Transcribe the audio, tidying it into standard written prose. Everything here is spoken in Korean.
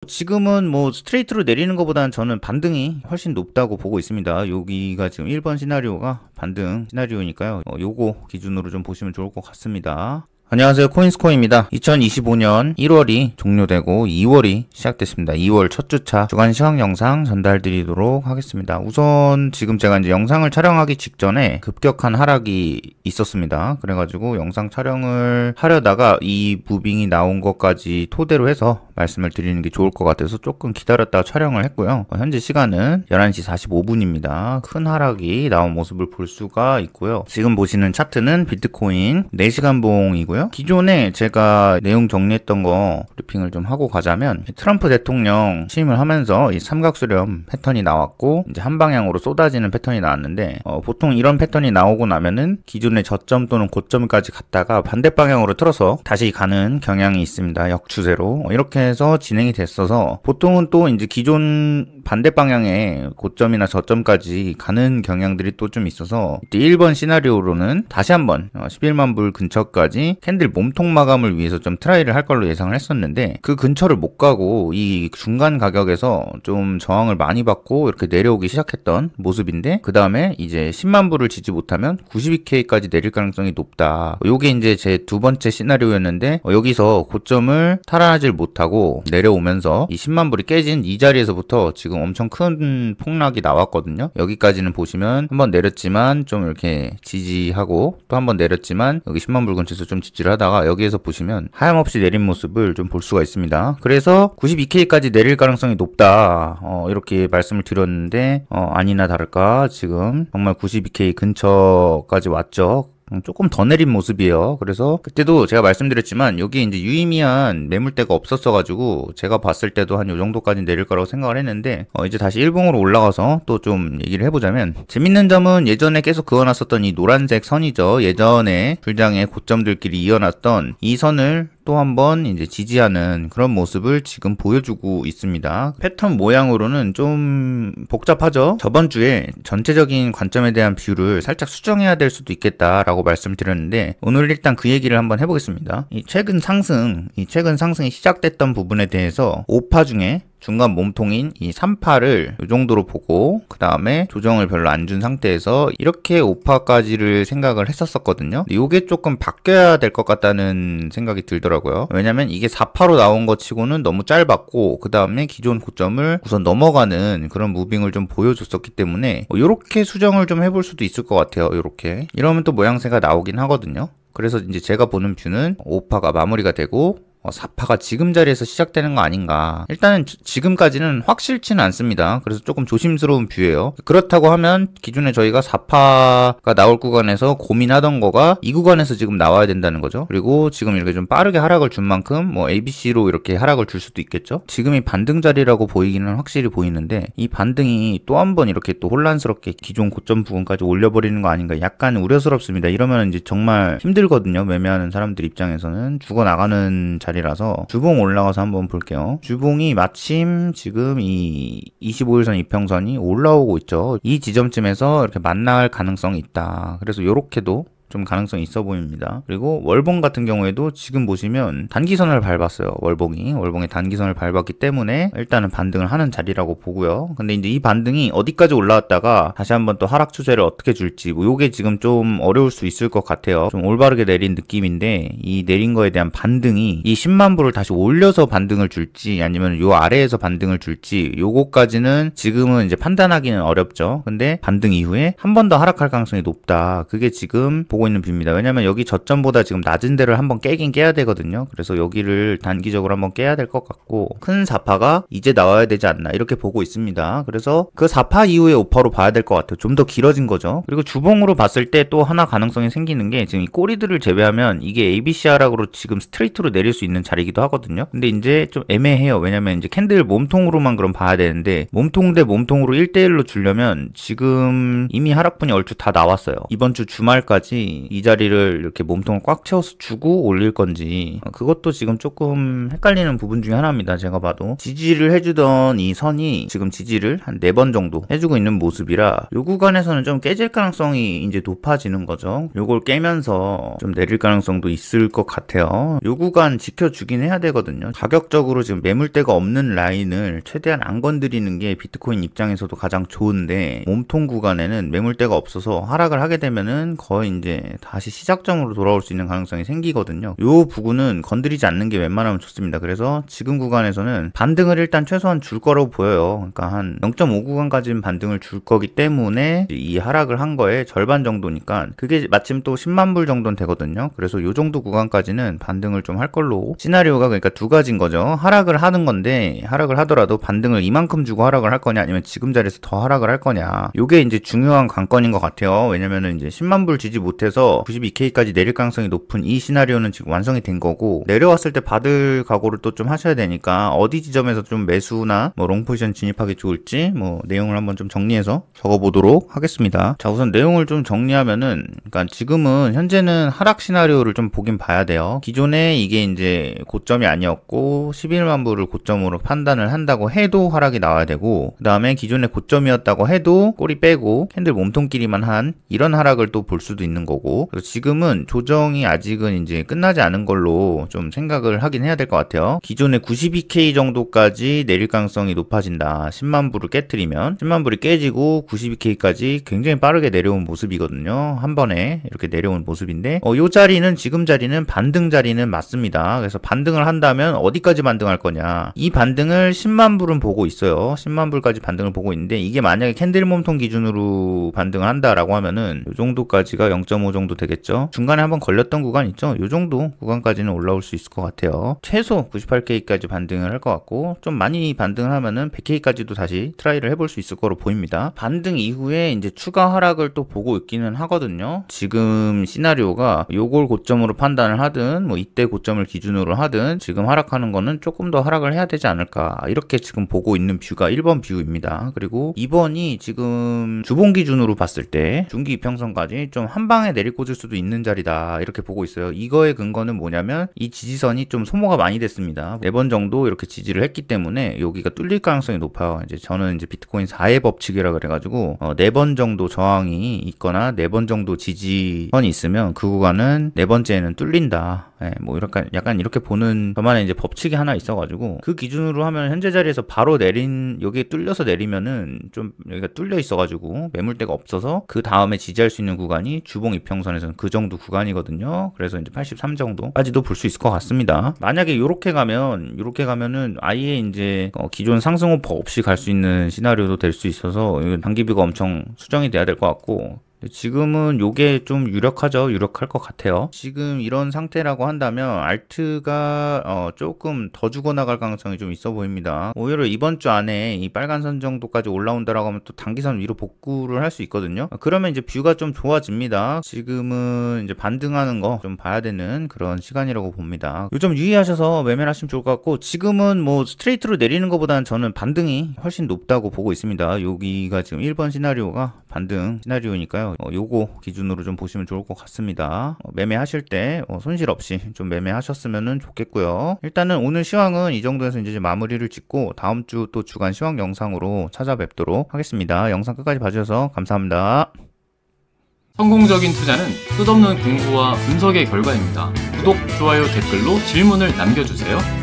지금은 뭐 스트레이트로 내리는 것보다는 저는 반등이 훨씬 높다고 보고 있습니다. 여기가 지금 1번 시나리오가 반등 시나리오니까요. 요거 기준으로 좀 보시면 좋을 것 같습니다. 안녕하세요, 코인스코입니다. 2025년 1월이 종료되고 2월이 시작됐습니다. 2월 첫 주차 주간 시황 영상 전달드리도록 하겠습니다. 우선 지금 제가 이제 영상을 촬영하기 직전에 급격한 하락이 있었습니다. 그래가지고 영상 촬영을 하려다가 이 무빙이 나온 것까지 토대로 해서 말씀을 드리는 게 좋을 것 같아서 조금 기다렸다가 촬영을 했고요. 현재 시간은 11시 45분입니다. 큰 하락이 나온 모습을 볼 수가 있고요. 지금 보시는 차트는 비트코인 4시간 봉이고요. 기존에 제가 내용 정리했던 거 브리핑을 좀 하고 가자면 트럼프 대통령 취임을 하면서 이 삼각수렴 패턴이 나왔고 이제 한 방향으로 쏟아지는 패턴이 나왔는데 보통 이런 패턴이 나오고 나면은 기존의 저점 또는 고점까지 갔다가 반대 방향으로 틀어서 다시 가는 경향이 있습니다. 역추세로 이렇게 해서 진행이 됐어서 보통은 또 이제 기존 반대 방향의 고점이나 저점까지 가는 경향들이 또 좀 있어서 1번 시나리오로는 다시 한번 11만 불 근처까지 캔들 몸통 마감을 위해서 좀 트라이를 할 걸로 예상을 했었는데 그 근처를 못 가고 이 중간 가격에서 좀 저항을 많이 받고 이렇게 내려오기 시작했던 모습인데 그 다음에 이제 10만 불을 지지 못하면 92K까지 내릴 가능성이 높다. 요게 이제 제 두 번째 시나리오였는데 여기서 고점을 탈환하지 못하고 내려오면서 이 10만 불이 깨진 이 자리에서부터 지금 엄청 큰 폭락이 나왔거든요. 여기까지는 보시면 한번 내렸지만 좀 이렇게 지지하고 또 한번 내렸지만 여기 10만 불 근처에서 좀 지지를 하다가 여기에서 보시면 하염없이 내린 모습을 좀 볼 수가 있습니다. 그래서 92K까지 내릴 가능성이 높다 이렇게 말씀을 드렸는데 아니나 다를까 지금 정말 92K 근처까지 왔죠. 조금 더 내린 모습이에요. 그래서 그때도 제가 말씀드렸지만 여기 이제 유의미한 매물대가 없었어가지고 제가 봤을 때도 한 요 정도까지 내릴 거라고 생각을 했는데 이제 다시 일봉으로 올라가서 또 좀 얘기를 해보자면 재밌는 점은 예전에 계속 그어놨었던 이 노란색 선이죠. 예전에 불장의 고점들끼리 이어놨던 이 선을 또 한번 이제 지지하는 그런 모습을 지금 보여주고 있습니다. 패턴 모양으로는 좀 복잡하죠. 저번 주에 전체적인 관점에 대한 뷰를 살짝 수정해야 될 수도 있겠다라고 말씀드렸는데 오늘 일단 그 얘기를 한번 해보겠습니다. 이 최근 상승이 시작됐던 부분에 대해서 5파 중에 중간 몸통인 이 3파를 이 정도로 보고 그 다음에 조정을 별로 안 준 상태에서 이렇게 5파까지를 생각을 했었거든요. 이게 조금 바뀌어야 될 것 같다는 생각이 들더라고요. 왜냐면 이게 4파로 나온 것 치고는 너무 짧았고 그 다음에 기존 고점을 우선 넘어가는 그런 무빙을 좀 보여줬었기 때문에 이렇게 수정을 좀 해볼 수도 있을 것 같아요. 이렇게 이러면 또 모양새가 나오긴 하거든요. 그래서 이제 제가 보는 뷰는 5파가 마무리가 되고 4파가 지금 자리에서 시작되는 거 아닌가. 일단은 지금까지는 확실치는 않습니다. 그래서 조금 조심스러운 뷰예요. 그렇다고 하면 기존에 저희가 4파가 나올 구간에서 고민하던 거가 이 구간에서 지금 나와야 된다는 거죠. 그리고 지금 이렇게 좀 빠르게 하락을 준 만큼 뭐 ABC로 이렇게 하락을 줄 수도 있겠죠. 지금이 반등 자리라고 보이기는 확실히 보이는데 이 반등이 또 한 번 이렇게 또 혼란스럽게 기존 고점 부분까지 올려버리는 거 아닌가 약간 우려스럽습니다. 이러면 이제 정말 힘들거든요. 매매하는 사람들 입장에서는 죽어나가는 자리라서 주봉 올라가서 한번 볼게요. 주봉이 마침 지금 이 25일선 이평선이 올라오고 있죠. 이 지점쯤에서 이렇게 만날 가능성이 있다. 그래서 요렇게도 좀 가능성이 있어 보입니다. 그리고 월봉 같은 경우에도 지금 보시면 단기선을 밟았어요. 월봉이 단기선을 밟았기 때문에 일단은 반등을 하는 자리라고 보고요. 근데 이제 이 반등이 어디까지 올라왔다가 다시 한번 또 하락 추세를 어떻게 줄지 요게 지금 좀 어려울 수 있을 것 같아요. 좀 올바르게 내린 느낌인데 이 내린 거에 대한 반등이 이 10만 불을 다시 올려서 반등을 줄지 아니면 요 아래에서 반등을 줄지 요거까지는 지금은 이제 판단하기는 어렵죠. 근데 반등 이후에 한 번 더 하락할 가능성이 높다. 그게 지금 보고 있는 뷰입니다. 왜냐면 여기 저점보다 지금 낮은 데를 한번 깨긴 깨야 되거든요. 그래서 여기를 단기적으로 한번 깨야 될 것 같고 큰 4파가 이제 나와야 되지 않나 이렇게 보고 있습니다. 그래서 그 4파 이후에 5파로 봐야 될 것 같아요. 좀 더 길어진 거죠. 그리고 주봉으로 봤을 때 또 하나 가능성이 생기는 게 지금 이 꼬리들을 제외하면 이게 ABC 하락으로 지금 스트레이트로 내릴 수 있는 자리이기도 하거든요. 근데 이제 좀 애매해요. 왜냐면 이제 캔들 몸통으로만 그럼 봐야 되는데 몸통 대 몸통으로 1대1로 주려면 지금 이미 하락분이 얼추 다 나왔어요. 이번 주 주말까지 건지 이 자리를 이렇게 몸통을 꽉 채워서 주고 올릴 건지 그것도 지금 조금 헷갈리는 부분 중에 하나입니다. 제가 봐도 지지를 해주던 이 선이 지금 지지를 한 4번 정도 해주고 있는 모습이라 요 구간에서는 좀 깨질 가능성이 이제 높아지는 거죠. 요걸 깨면서 좀 내릴 가능성도 있을 것 같아요. 요 구간 지켜주긴 해야 되거든요. 가격적으로 지금 매물대가 없는 라인을 최대한 안 건드리는 게 비트코인 입장에서도 가장 좋은데 몸통 구간에는 매물대가 없어서 하락을 하게 되면은 거의 이제 다시 시작점으로 돌아올 수 있는 가능성이 생기거든요. 요 부분은 건드리지 않는 게 웬만하면 좋습니다. 그래서 지금 구간에서는 반등을 일단 최소한 줄 거라고 보여요. 그러니까 한 0.5 구간까지는 반등을 줄 거기 때문에 이 하락을 한 거에 절반 정도니까 그게 마침 또 10만 불 정도는 되거든요. 그래서 요 정도 구간까지는 반등을 좀 할 걸로 시나리오가 그러니까 두 가지인 거죠. 하락을 하는 건데 하락을 하더라도 반등을 이만큼 주고 하락을 할 거냐 아니면 지금 자리에서 더 하락을 할 거냐 요게 이제 중요한 관건인 것 같아요. 왜냐면은 이제 10만 불 지지 못해서 92K까지 내릴 가능성이 높은 이 시나리오는 지금 완성이 된 거고 내려왔을 때 받을 각오를 또 좀 하셔야 되니까 어디 지점에서 좀 매수나 뭐 롱포지션 진입하기 좋을지 뭐 내용을 한번 좀 정리해서 적어보도록 하겠습니다. 자, 우선 내용을 좀 정리하면은 그러니까 지금은 현재는 하락 시나리오를 좀 보긴 봐야 돼요. 기존에 이게 이제 고점이 아니었고 11만 불을 고점으로 판단을 한다고 해도 하락이 나와야 되고 그 다음에 기존에 고점이었다고 해도 꼬리 빼고 캔들 몸통끼리만 한 이런 하락을 또 볼 수도 있는 거고 그래서 지금은 조정이 아직은 이제 끝나지 않은 걸로 좀 생각을 하긴 해야 될 것 같아요. 기존에 92K 정도까지 내릴 가능성이 높아진다. 10만 불을 깨트리면 10만 불이 깨지고 92K까지 굉장히 빠르게 내려온 모습이거든요. 한 번에 이렇게 내려온 모습인데 요 자리는 지금 자리는 반등 자리는 맞습니다. 그래서 반등을 한다면 어디까지 반등할 거냐 이 반등을 10만 불은 보고 있어요. 10만 불까지 반등을 보고 있는데 이게 만약에 캔들 몸통 기준으로 반등을 한다라고 하면은 요 정도까지가 0.5 정도 되겠죠. 중간에 한번 걸렸던 구간 있죠. 요 정도 구간까지는 올라올 수 있을 것 같아요. 최소 98K까지 반등을 할 것 같고 좀 많이 반등을 하면은 100K까지도 다시 트라이를 해볼 수 있을 거로 보입니다. 반등 이후에 이제 추가 하락을 또 보고 있기는 하거든요. 지금 시나리오가 요걸 고점으로 판단을 하든 뭐 이때 고점을 기준으로 하든 지금 하락하는 거는 조금 더 하락을 해야 되지 않을까 이렇게 지금 보고 있는 뷰가 1번 뷰입니다. 그리고 2번이 지금 주봉 기준으로 봤을 때 중기 이평선까지 좀 한 방에 내리꽂을 수도 있는 자리다 이렇게 보고 있어요. 이거의 근거는 뭐냐면 이 지지선이 좀 소모가 많이 됐습니다. 4번 정도 이렇게 지지를 했기 때문에 여기가 뚫릴 가능성이 높아요. 이제 저는 이제 비트코인 4의 법칙이라 그래가지고 4번 정도 저항이 있거나 4번 정도 지지선이 있으면 그 구간은 4번째에는 뚫린다. 네, 뭐 이렇게 약간 이렇게 보는 저만의 이제 법칙이 하나 있어가지고 그 기준으로 하면 현재 자리에서 바로 여기에 뚫려서 내리면은 좀 여기가 뚫려 있어가지고 매물대가 없어서 그 다음에 지지할 수 있는 구간이 주봉 이평선에서는 그 정도 구간이거든요. 그래서 이제 83 정도까지도 볼 수 있을 것 같습니다. 만약에 이렇게 가면은 아예 이제 기존 상승 오퍼 없이 갈 수 있는 시나리오도 될 수 있어서 단기비가 엄청 수정이 돼야 될 것 같고. 지금은 요게 좀 유력할 것 같아요. 지금 이런 상태라고 한다면 알트가 조금 더 죽어나갈 가능성이 좀 있어 보입니다. 오히려 이번 주 안에 이 빨간 선 정도까지 올라온다라고 하면 또 단기선 위로 복구를 할 수 있거든요. 그러면 이제 뷰가 좀 좋아집니다. 지금은 이제 반등하는 거 좀 봐야 되는 그런 시간이라고 봅니다. 요점 유의하셔서 매매를 하시면 좋을 것 같고 지금은 뭐 스트레이트로 내리는 것보다는 저는 반등이 훨씬 높다고 보고 있습니다. 여기가 지금 1번 시나리오가 반등 시나리오니까요. 요거 기준으로 좀 보시면 좋을 것 같습니다. 매매하실 때 손실 없이 좀 매매하셨으면 좋겠고요. 일단은 오늘 시황은 이 정도에서 이제 마무리를 짓고 다음 주 또 주간 시황 영상으로 찾아뵙도록 하겠습니다. 영상 끝까지 봐주셔서 감사합니다. 성공적인 투자는 끝없는 공부와 분석의 결과입니다. 구독, 좋아요, 댓글로 질문을 남겨주세요.